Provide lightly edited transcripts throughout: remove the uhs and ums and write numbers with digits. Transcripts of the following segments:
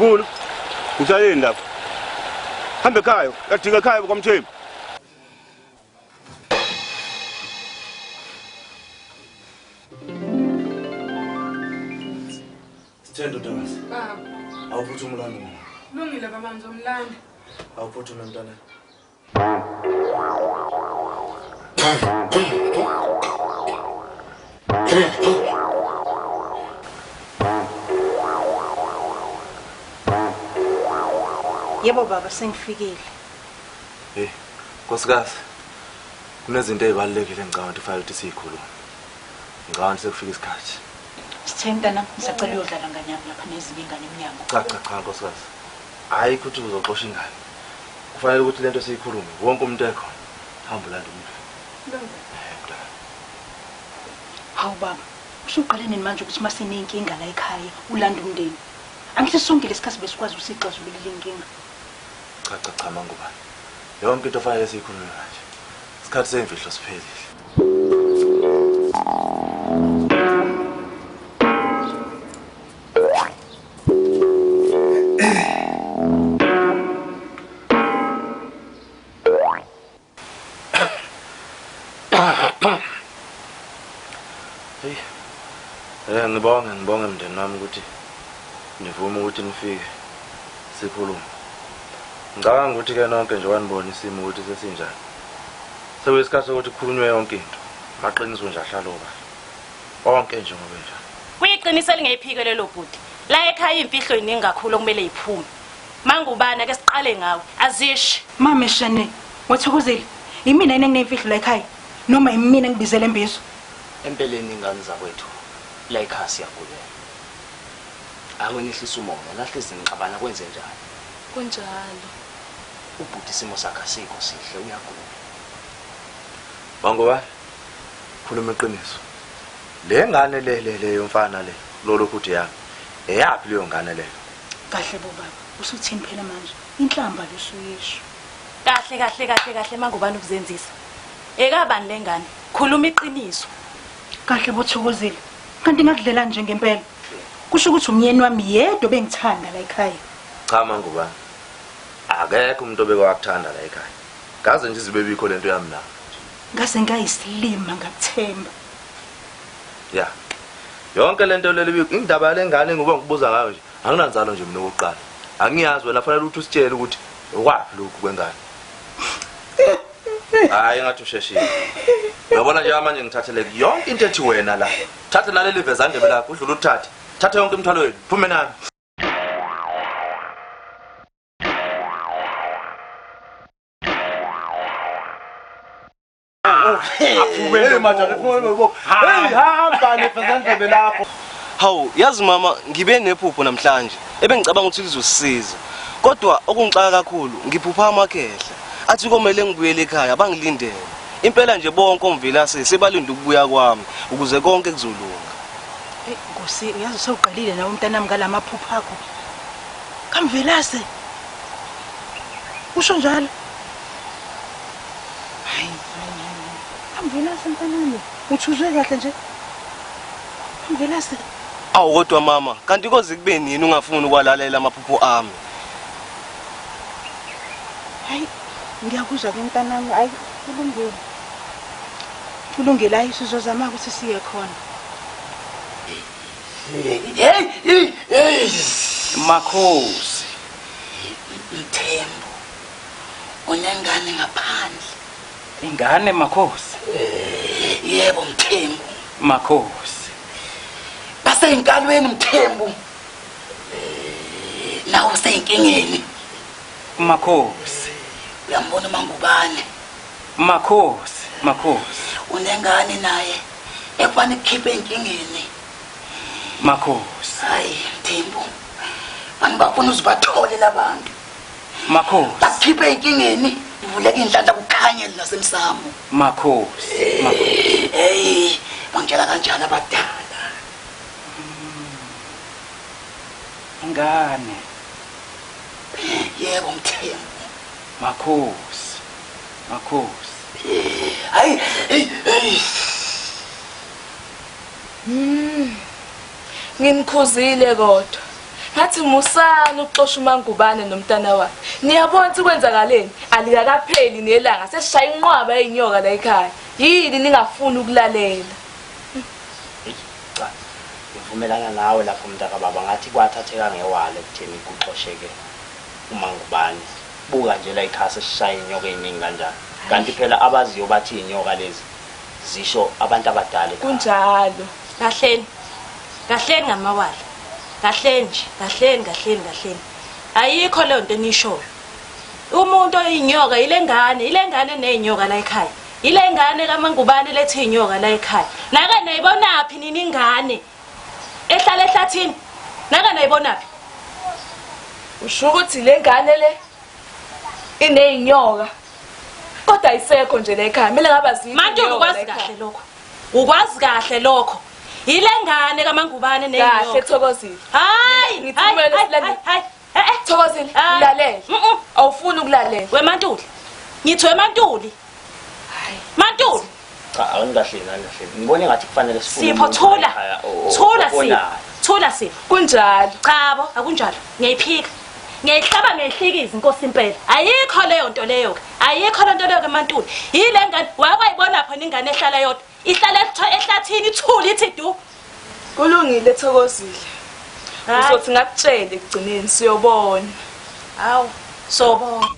Zukulu. Ngishayeni lapha. Hambe ekhaya, yadika ekhaya kwaMthembu. Sithendo Thomas. Baba. Awuphuthume umlando. Lungile baba ngizomlanda. Awuphuthume mntana. Yebo baba sengifikile. Hey, Nkosikazi. Kunezinto ezibalekile ngicabanga ukuthi kufanele ukuthi sizikhulume. Ngicabanga sekufika isikhathi. Sithemtana ngisacela uyodlala nganyami lapha nezinye ingane eminyango. Cha Nkosikazi. Hayi ukuthi uzoxosha ingane. Kufanele ukuthi lento siyikhulume. Wonke umuntu ekho. Hamba landa umuntu. Hawu baba, usuqale nini manje ukuthi masinenkinga la ekhaya ulanda umndeni? Angithi sonke lesikhathi besikwazi usixazulula inkinga. Cha mangubani. Yonke into ofanele siyikhulume manje. Isikhathi semfihlo siphelile. Ngibonge mndeni wami ukuthi nivuma ukuthi nifike sikhulume. Ngicabanga ukuthi ke nonke nje wanibona isimo ukuthi sesinjani. Sekuyisikhathi sokuthi kukhulunywe yonke into. Maqiniso nje ahlaloba. Wonke nje ngoba njalo. Kuyiqinisa lingeyiphike lelo bhuti. La ekhaya imfihlo iningi kakhulu okumele iphume. Mangubana ke siqale ngawe. Azishi. Mama Shane, wathokozile. Yimina yena nginemfihlo la ekhaya noma yimina ngibizele embizo. Empeleni ingane zakwethu la ekhaya siyagulela. Awenihlisa umoya, lahle izinqabana kwenze njani? Kunjalo. Ubhuti isimo sakhe asikho sihle uyagula. Mangubani? Khuluma iqiniso. Le ngane le yomfana le lolokhu uthi yami. Eyapi leyo ngane leyo? Kahle bo baba, usuthini phela manje? Inhlamba lesuyisho. Kahle mangubani ukuzenzisa. Ekabani lengane? Khuluma iqiniso. Kahle bothokozile. Kanti ngakudlela nje ngempela. Kusho ukuthi umyeni wami yedwa bengithanda la ekhaya. Cha mangubani. Akekho umuntu obeke wakuthanda la ekhaya. Ngaze nje izibe bikho lento yami la. Ngase ngayisilima ngakuthemba. Ya. Yonke lento leli indaba lengane ngoba ngibuza ngayo nje. Anginanzalo nje mina oqala. Angiyazi wena fanele ukuthi usitshele ukuthi okwapi lokhu kwengane. Hayi ngathi usheshile. Uyabona nje manje ngithathele yonke into ethi wena la. Thathe naleli vezandebe lakho udlula uthathe. Thatha yonke imithwalo wenu. Phume nami. Aphume manje ngifuna hey hamba nevezandebe lakho. Hawu, yazi mama, ngibe nephupho namhlanje. Ebengicabanga ukuthi lizosisiza. Kodwa okungixaka kakhulu, ngiphupha amakhehla. Athi komele ngibuyele ekhaya bangilindele. Impela nje bonke omvelase sebalinda ukubuya kwami ukuze konke kuzolunga. Nkosi, uyazi sewuqalile nawe umntanami ngalamaphupho akho. Kamvelase. Usho njalo. Hayi. Kamvelase mntanami. Uthuzwe kahle nje. Kamvelase. Awu kodwa mama, kanti koze kube nini ungafuni ukwalalela amaphupho ami? Hayi, ngiyakuzwa ke mntanami, hayi kulungile. Kulungile hayi sizozama ukuthi siye khona. Hey Makhosi Mthembu unengane ngaphandle. Ingane Makhosi? Yebo Mthembu. Makhosi. Base inkalweni Mthembu. Nawo useyinkingeni. Makhosi. Uyambona mangubane. Makhosi. Unengane naye ekufana ikhiphe inkingeni. Makhosi. Hayi Mthembu. Bafuna uzibathole labantu. Makhosi. Bakhiphe inkingeni, ivuleke inhlanhla kukhanye nasemsamo. Makhosi. Hey, bangitshela kanjani abadala? Ingane. Yebo Mthembu. Makhosi. Hayi, Ngimkhuzile kodwa. Ngathi musana ukuxosha uMangubane nomntana wakhe. Niyabona ukuthi kwenzakaleni? Alikakapheli nelanga sesishaya inqwaba yeinyoka la ekhaya. Yini ningafuni ukulalela? Cha. Ngivumelana nawe lapho mntaka baba ngathi kwathatheka ngewala ekutheni kuxosheke uMangubane. Buka nje la ekhaya sesishaya inyoka eziningi kanjani. Kanti phela abaziyo bathi inyoka lezi zisho abantu abadala. Kunjalo. Kahleni ngamawala. Kahleni nje. Ayikho leyo nto enishoyo. Umuntu oyinyoka ilengane nezinyoka la ekhaya. Ilengane kaMangubane lethi inyoka la ekhaya. Naka nayibonaphi nini ingane? Ehlala ehlathini. Naka nayibonaphi? Usho ukuthi lengane le inezinyoka. Kodwa ayisekho nje la ekhaya. Kumele ngaba zikho. Manje ukwazi kahle lokho. Ukwazi kahle lokho. Ilengane kaMangubane nezinyoka. Kahle Thokozile. Hayi, ngithumele silalele. Thokozile, ulalela. Awufuni ukulalela. WeMantuli. Ngithi weMantuli. Hayi. Mantuli. Cha awungahle. Ngibone ngathi kufanele sifune. Sipho thula Sipho. Kunjalo. Chabo, akunjalo. Ngiyayiphika. Ngiyayihlaba ngiyihlikiza inkosi impela. Ayikho leyo nto leyo. Ayikho lento leyo kaMantuli. Yilengane wakwayibona phela ingane ehlala yodwa. Ihlala ehlathini ithuli ithi du. Kulungile Thokozile. Uzothi ngakutshele ekugcineni siyobona. Hawu, sobona.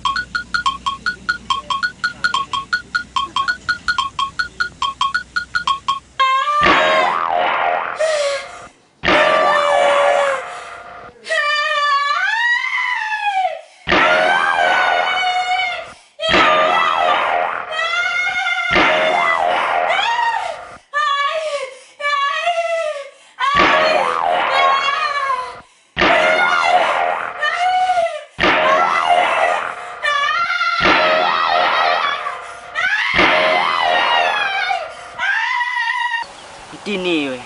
Diniwe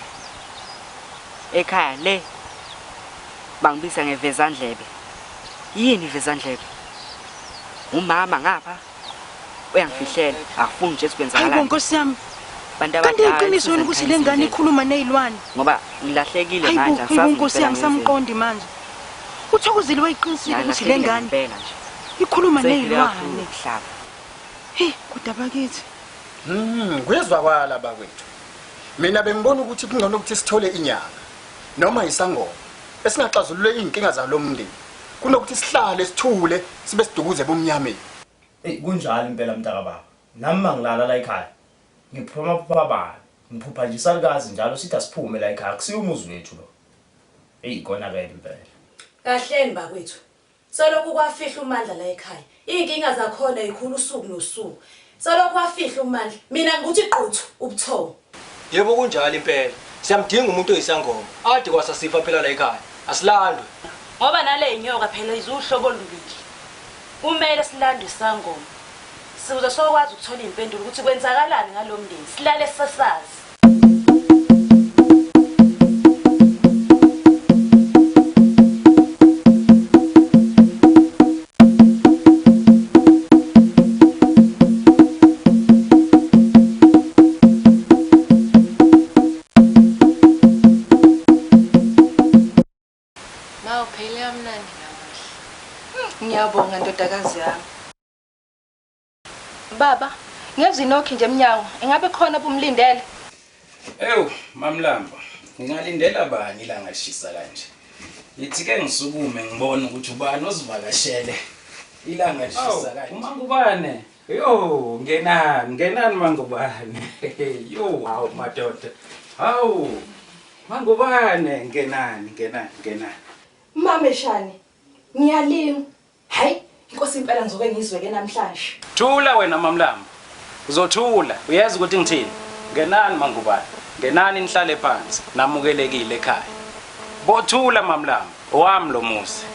ekhaya le bangibiza ngevezandlebe. Yini vezandlebe? Umama ngapha uyangifihlela afuni nje sikwenzakala. Hayi Nkosi yami. Bantu abadala kanti iqiniso ukuthi lengane ikhuluma nezilwane ngoba ngilahlekile manje asazi Nkosi yami samqondi manje. Uthokozile wayiqinisile ukuthi lengane ikhuluma nezilwane. Hey kodwa bakithi. Kuyezwakala bakwethu. Mina bengibona ukuthi kungcono ukuthi sithole inyanga noma isangoma esingaxazulule izinkinga zalomndeni kunokuthi sihlale sithule sibe sidukuze bomnyameni. Kunjalo impela mntaka baba. Nami mangilala la ekhaya. Ngiphuma baba. Ngiphupha nje isalukazi njalo sithi asiphume la ekhaya kusiya umuzi wethu lo. Kona ke impela. Kahleni bakwethu. Solokhu kwafihla uMandla la ekhaya. Izinkinga zakhona ikhulu usuku nosuku. Solokhu kwafihla uMandla. Mina ngithi qothu ubuthongo. Yebo kunjalo impela. Siyamdinga umuntu oyisangoma. Ade kwasasifa phela la ekhaya. Asilandwe. Ngoba nale inyoka phela izuhlobo olubili. Kumele silandwe isangoma. Sizoze sokwazi ukuthola impendulo ukuthi kwenzakalani ngalomndeni. Silale sasazi. Ngiyabonga ndodakazi yami. Baba, ngiyeza inokhi nje eminyango. Engabe khona bumlindele? Mamlamba. Ngingalindela bani ilanga lishisa kanje? Yithi ke ngisukume ngibone ukuthi ubani ozivakashele ilanga lishisa kanje. uMangubane. Ngenani Mangubane. Hawu madoda. Hawu. Mangubane ngenani. Mameshani. Ngiyalinga. Hayi, inkosi impela ngizobe ngizweke namhlanje. Thula wena Mamlamba. Uzothula. Uyazi ukuthi ngithini? Ngenani Mangubane. Ngenani nihlale phansi. Namukelekile ekhaya. Bothula Mamlamba. Owami lo muzi.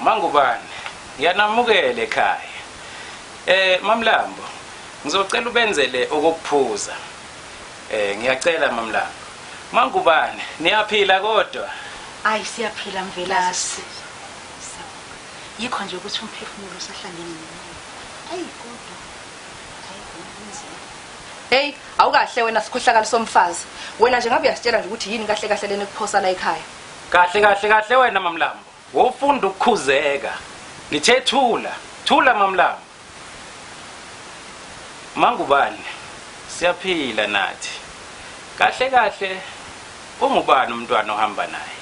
Mangubane. Ngiyanamukela ekhaya. Mamlambo. Ngizocela ubenzele okuphuza. Ngiyacela Mamlamba. Mangubane, niyaphila kodwa? Hayi siyaphila mvelasi. Yikho nje ukuthi umphefumulo usahlangene nawe. Hayi kodwa. Hey, awukahle wena sikhohlakala somfazi. Wena nje ngabe uyasitshela nje ukuthi yini kahle leni kuphosa la ekhaya. Kahle wena Mamlambo. Wofunda ukukhuzeka. Ngithe thula Mamlambo. Mangubani. Siyaphila nathi. Kahle ungubani umntwana ohamba naye?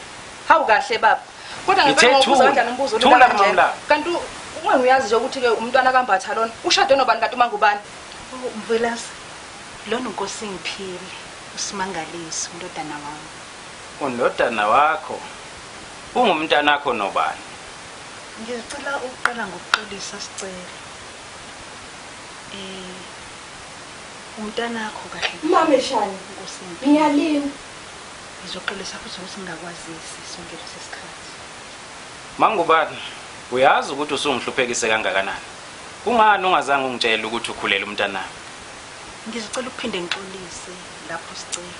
Hawu kahle baba. Kodwa ngibuza kanjani umbuzo thula Mamlambo. Kanti ungiyazi nje ukuthi ke umntwana kaMbatha lona ushade nobani kanti mangubani? Mvelasi. Lona uNkosi ngiphile. Usimangalisi undodana wami. Undodana wakho. Ungumntana wakho nobani? Ngicela uqala ngokuqolisa sicela. Umntana wakho kahle. Mama Shani, Nkosi. ngiyalini. Ngizoqolisa futhi ukuthi ngingakwazisi sonke lesikhathi. Mangubani, uyazi ukuthi usungihluphekise kangakanani? Kungani ungazange ungitshela ukuthi ukhulela umntana? Ngizocela ukuphinde ngixolise lapho sicela.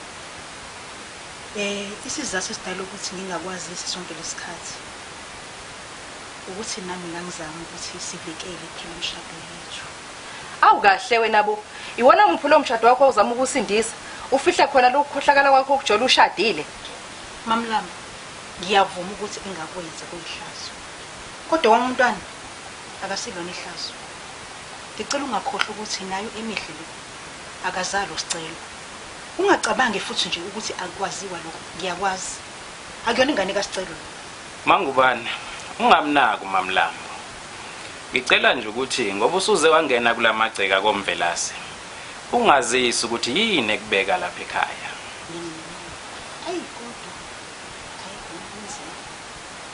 Isizathu esidala ukuthi ngingakwazisi sonke lesikhathi. Ukuthi nami ngangizama ukuthi sivikele phela umshado wethu. Awu kahle wena bo. Iwona umphula umshado wakho uzama ukusindisa. Ufihla khona lokukhohlakala kwakho ukujola ushadile. Mamlama, ngiyavuma ukuthi engakwenza kuyihlazo. Kodwa wamntwana akasilona ihlazo. Ngicela ungakhohlwa ukuthi nayo emihle le akazalo sicelo. Ungacabange futhi nje ukuthi akwaziwa lokho. Ngiyakwazi. Akuyona ingane kaSicelo. Mangubani, ungamnaki uMamlambo. Ngicela nje ukuthi ngoba usuze wangena kulamagceka komvelase. Ungazisi ukuthi yini ekubeka lapha ekhaya. Hayi kodwa.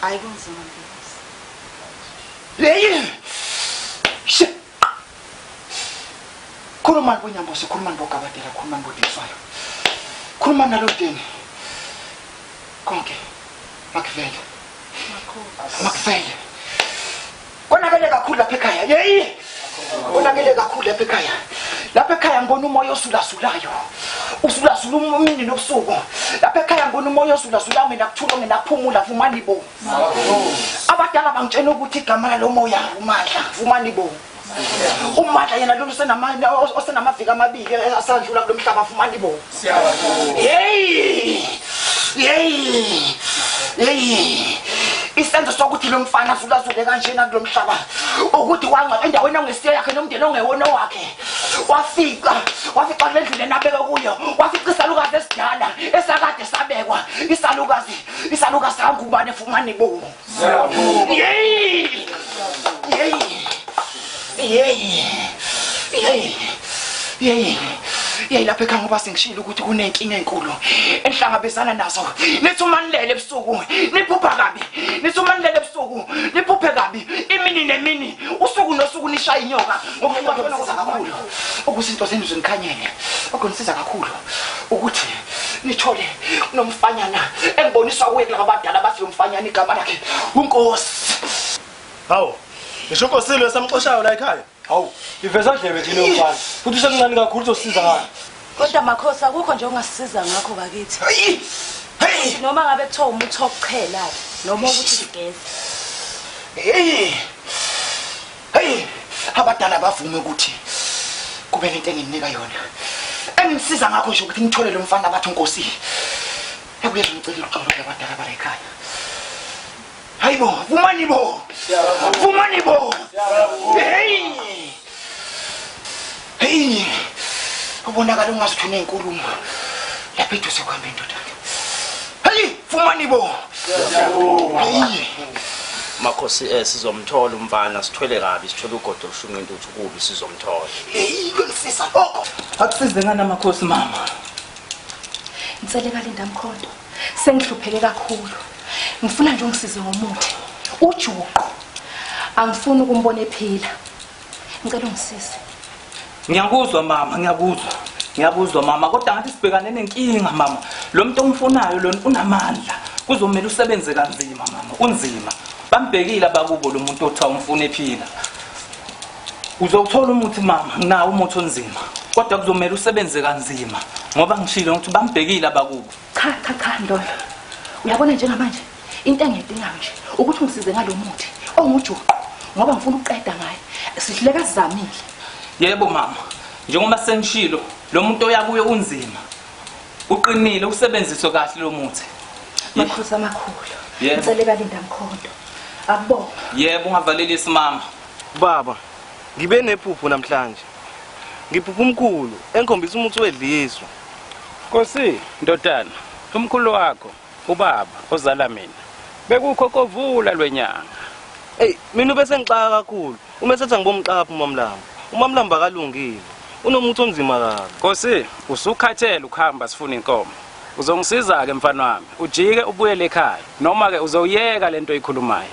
Hayi kunzima Mvelasi. Hey! Shit. Khuluma kwenyambo sikhuluma ngokabadela khuluma ngodiswayo. Khuluma nalodeni. Konke. Makuvele. Makuvele. Konakele kakhulu lapha ekhaya. Hey! Konakele kakhulu lapha ekhaya. Lapha ekhaya ngibona umoya osulasulayo. Usulasula umini nobusuku. Lapha ekhaya ngibona umoya osulasulayo mina kuthula mina kuphumula vumani bo. Abadala bangitshela ukuthi igama lo moya uMandla vumani bo. UMandla yena lo osenamaviki amabili asandlula kulomhlaba vumani bo. Hey! Isenzo sokuthi lo mfana sulazule kanjena kulomhlaba ukuthi wangqa endaweni ongesiyo yakhe nomndeni ongewona wakhe wafika kulendlu nabeke kuyo wafika isalukazi esidala esakade sabekwa isalukazi sangubane fumani bo. Lapha ekhaya ngoba sengishilo ukuthi kunenkinga enkulu enhlangabezana nazo. Nithi umanilele ebusuku niphupha kabi. Nithi umanilele ebusuku niphuphe kabi. Imini nemini usuku nosuku nishaya inyoka ngokuqhubeka kakhulu. Ukuthi into zenu zinikhanyele. Okunisiza kakhulu ukuthi nithole nomfanyana engiboniswa kuye kulabadala bathi umfanyana igama lakhe uNkosi. Hawu, ngisho uNkosile samxoshayo la ekhaya. Hawu, iveza ndlebe thina umfana. Futhi usemncane kakhulu uzosiza ngani? Kodwa makhosi akukho nje ongasisiza ngakho bakithi. Hey! Noma ngabe kuthiwa umuthi wokuqhela noma ukuthi sigeze. Hey! Abadala bavume ukuthi kube lento enginika yona. Engisiza ngakho nje ukuthi ngithole lo mfana bathi uNkosi. Yakuyeza ngicela uxolo abadala bala ekhaya. Hayibo, vumani bo. Vumani bo. Hey! Ubonakala ungasithune inkulumo. Lapha eduze kwami ndoda. Hey, vumani bo. Hey. Makhosi sizomthola umfana sithwele kabi sithole ugodo olushunqa intuthu kubi sizomthola. Hey, ngifisa lokho. Akusize ngana makhosi mama. Ngicela kalinda mkhonto. Sengihlupheke kakhulu. Ngifuna nje ungisize ngomuthi. Ujuqu. Angifuni ukumbona ephila. Ngicela ungisize. Ngiyakuzwa mama, ngiyakuzwa mama, kodwa ngathi sibhekane nenkinga mama. Lo muntu omfunayo lona unamandla. Kuzomela usebenze kanzima mama, unzima. Bambhekile abakubo lo muntu otha umfuna ephila. Uzothola umuthi mama, nginawo umuthi onzima. Kodwa kuzomela usebenze kanzima ngoba ngishilo ukuthi bambhekile abakubo. Cha ndondo. Uyabona njengamanje into engiyidingayo nje ukuthi ungisize ngalomuthi ongujuqu ngoba ngifuna ukuqeda ngaye. Sihleka sizamile. Yebo mama, njengoba sengishilo lo muntu oyakuye unzima. Uqinile usebenziswe kahle lo muthi. Makhosi amakhulu. Yebo. Ngicela kalinda mkhondo. Akubona. Yebo ungavalelisi mama. Baba, ngibe nephupho namhlanje. Ngiphupha umkhulu enkhombisa umuthi wedliswa. Nkosi, ndodana, umkhulu wakho, ubaba ozala mina. Bekukho kovula lwenyanga. Hey, mina bese ngixaka kakhulu. Uma sethi ngibomqapha uMamlamba. uMamlamba akalungile. Unomuntu onzima kabi. Nkosi, usukhathele ukuhamba sifuna inkomo. Uzongisiza ke mfana wami. Ujike ubuyele ekhaya noma ke uzoyeka lento oyikhulumayo.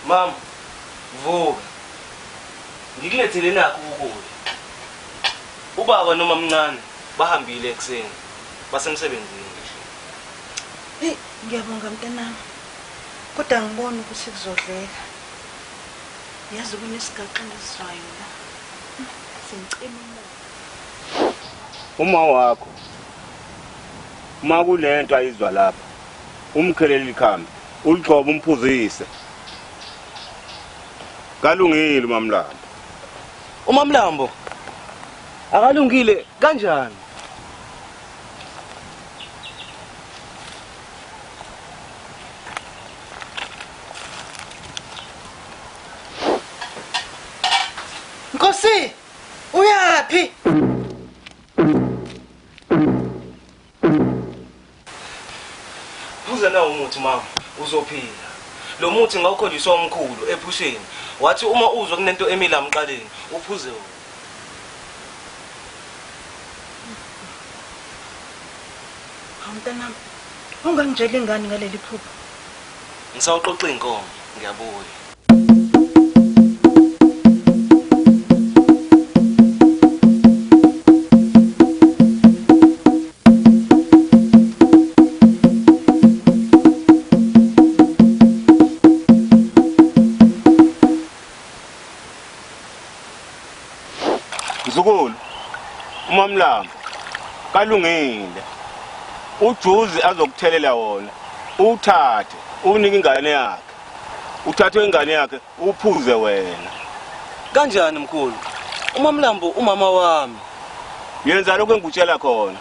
Mama, vuka. Ngikulethele nakho ukudla. Ubaba noma mncane bahambile ekseni. Basemsebenzini. Hey, ngiyabonga mntanami. Kodwa ngibona ukuthi kuzodleka. Yazi kunesigaxana esizwayo la. Sengicela umoya. Uma wakho makulento ayizwa lapha umkheleli ikhambi uligcoba umphuzise kalungile uMamlamba. uMamlambo akalungile kanjani? Nkosi, uyapi? Phuza nawo umuthi mama, uzophila. Lo muthi ngawukhonjiswa umkhulu ephusheni. Wathi uma uzwa kunento emila emqaleni, uphuze wona. Mntanami, ungangitshela ingane ngaleli phupho. Ngisawuxoxa inkomo, ngiyabuya. Mzukulu uMamlamba kalungile. Ujuzi azokuthelela wona. Uthathe, unike ingane yakhe. Uthathe ingane yakhe uphuze wena. Kanjani mkhulu? uMamlambo umama wami. Yenza lokho engikutshela khona.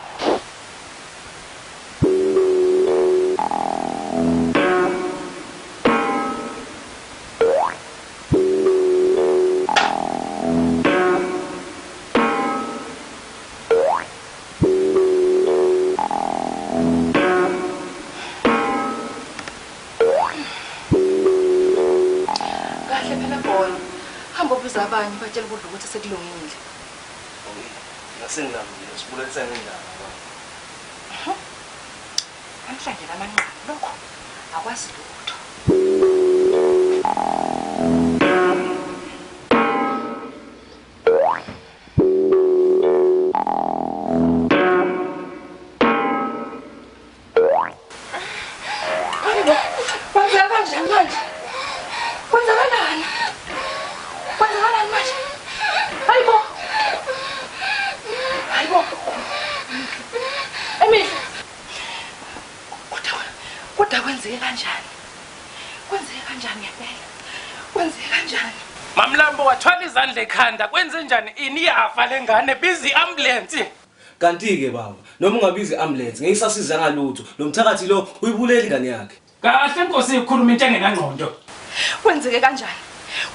Abanye batshela ukudla ukuthi sekulungile. Ngasengilambile sibulelisa ngendaba. Namhlanje lamanqaba lokho akwazi lutho. Hayibo, kwenzeka kanjani manje? Kwenzakalani? Kwenzakalani manje? Hayibo. Hayibo. Emihle. Kodwa kwenzeke kanjani? Kwenzeke kanjani ngempela? Kwenzeke kanjani? Mamlambo wathwala izandla ekhanda kwenze njani ini yafa lengane busy ambulance. Kanti ke baba, noma ungabizi ambulance ngiyisasiza ngalutho. Lo mthakathi lo uyibulela ingane yakhe. Kahle Nkosi ikhuluma into engenangqondo. Kwenzeke kanjani?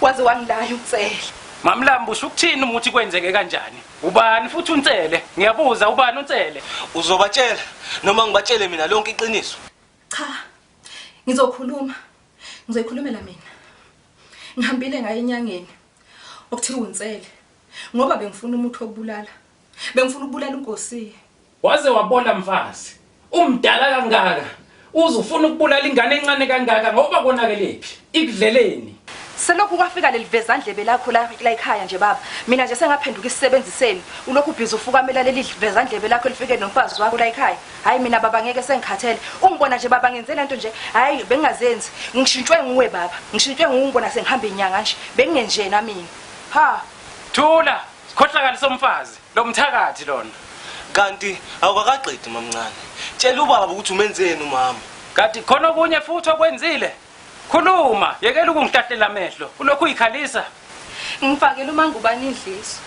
Waze wangilaya utsele. Mamlambo usho ukuthini umuthi kwenzeke kanjani? Ubani futhi uNtsele? Ngiyabuza ubani uNtsele? Uzobatshela noma ngibatshele mina lonke iqiniso? Cha. Ngizokhuluma. Ngizoyikhulumela mina. Ngihambile ngaye enyangeni. Okuthiwa uNtsele. Ngoba bengifuna umuthi wokubulala. Bengifuna ukubulala uNkosi. Waze wabona mfazi. Umdala kangaka. Uzufuna ukubulala ingane encane kangaka ngoba konakelephi? Ikudleleni. Selokhu kwafika leli vezandlebe lakho la ekhaya nje baba. Mina nje sengaphenduka isisebenziseni. Ulokhu ubhizi ufukamela leli vezandlebe lakho lifike nomfazi wakho la ekhaya. Hayi mina baba ngeke sengikhathele. Ungibona nje baba ngenze lento nje. Hayi bengingazenzi. Ngishintshwe nguwe baba. Ngishintshwe ngungibona sengihamba inyanga nje. Bengingenjena mina. Ha. Thula. Sikhohlakala somfazi. Lo mthakathi lona. Kanti awukaqedi mamncane. Tshela ubaba ukuthi umenzeni umama. Kanti khona okunye futhi okwenzile. Khuluma, yekela ukungihlatlela amehlo. Ulokhu uyikhalisa. ngifakele uMangubane indliso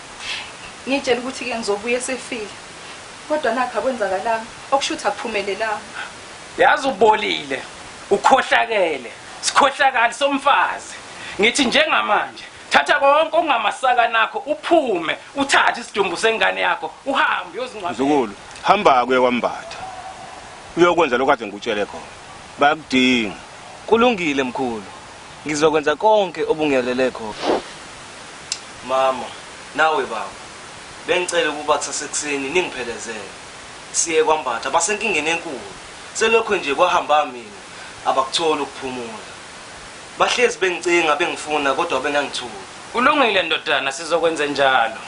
ngitshela ukuthi ke ngizobuya esefile kodwa nakho akwenzakalanga okushutha kuphumelelanga yazi ubolile ukhohlakele sikhohlakali somfazi ngithi njengamanje thatha konke ongamasaka nakho uphume uthathe isidumbu sengane yakho uhambe uyozincwaba Mzukulu hamba kuye kwambatha uyokwenza lokade ngikutshele khona bayakudinga kulungile mkhulu ngizokwenza konke obungiyalele khona mama nawe baba bengicela ukuba kusasekuseni ningiphelezele siye kwambatha basenkingeni enkulu selokho nje kwahamba mina abakuthola ukuphumula bahlezi bengicinga bengifuna kodwa bengangithuki kulungile ndodana sizokwenza njalo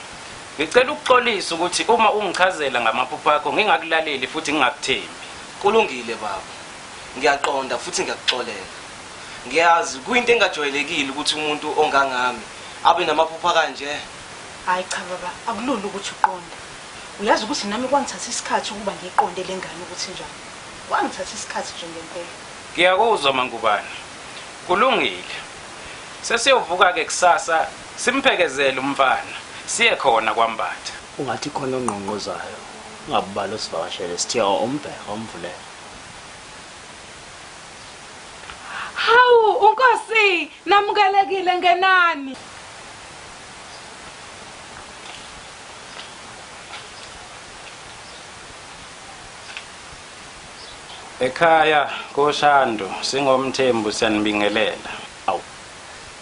ngicela ukuxolisa ukuthi uma ungichazela ngamaphupho akho ngingakulaleli futhi ngingakuthembi kulungile baba ngiyaqonda futhi ngiyakuxolela ngiyazi kuyinto engajwayelekile ukuthi umuntu ongangami abe namaphupho kanje hayi cha baba akulula ukuthi uqonde uyazi ukuthi nami kwangithatha isikhathi ukuba ngiqonde lengane ukuthi njani kwangithatha isikhathi nje ngempela ngiyakuzwa Mangubane kulungile sesiyovuka ke kusasa simphekezele umfana siye khona kwambatha ungathi khona ongqonqozayo ungabalo sivakashele sithiya ombheka omvulela hawu unkosi namukelekile ngenani ekhaya koShando singomthembu siyanibingelela awu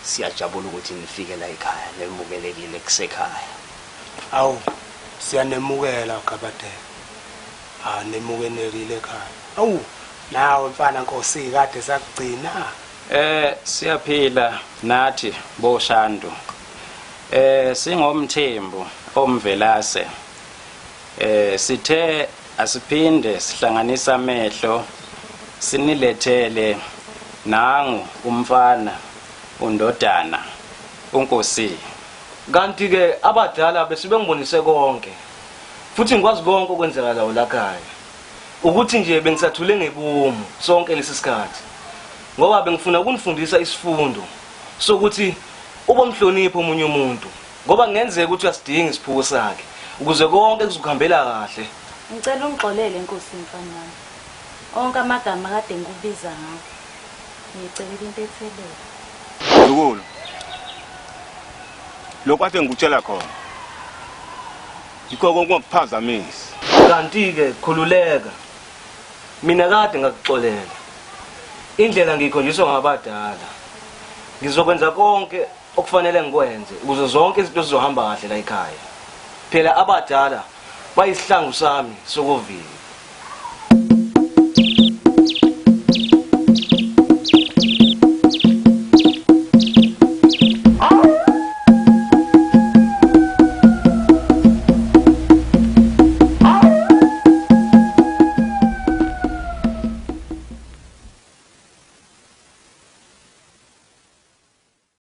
siyajabula ukuthi nifike la ekhaya nemukelekile kusekhaya awu siyanemukela uGabadela nemukenelile ekhaya awu nawe mfana Nkosi kade sakugcina siyaphila nathi boShando singomthembu omvelase sithe asiphinde sihlanganisa amehlo sinilethele nangu umfana undodana uNkosi kanti ke abadala besibengibonise konke futhi ngikwazi konke okwenzeka lawo lakhaya ukuthi nje bengisathule ngebomu sonke lesisikhathi ngoba bengifuna ukunifundisa isifundo sokuthi ubomhlonipho omunye umuntu ngoba ngenzeka ukuthi uyasidinga isiphuko sakhe ukuze konke kuzokuhambela kahle ngicela ungixolele Nkosi mfana wami onke amagama kade ngikubiza ngawo ngicela into ethelele Mzukulu lokho ade ngikutshela khona yikho konke okuphazamisa kanti ke khululeka mina kade ngakuxolela indlela ngikhonjiswa ngabadala ngizokwenza konke okufanele ngikwenze ukuze zonke izinto zizohamba kahle la ekhaya phela abadala bayisihlangu sami sokuvika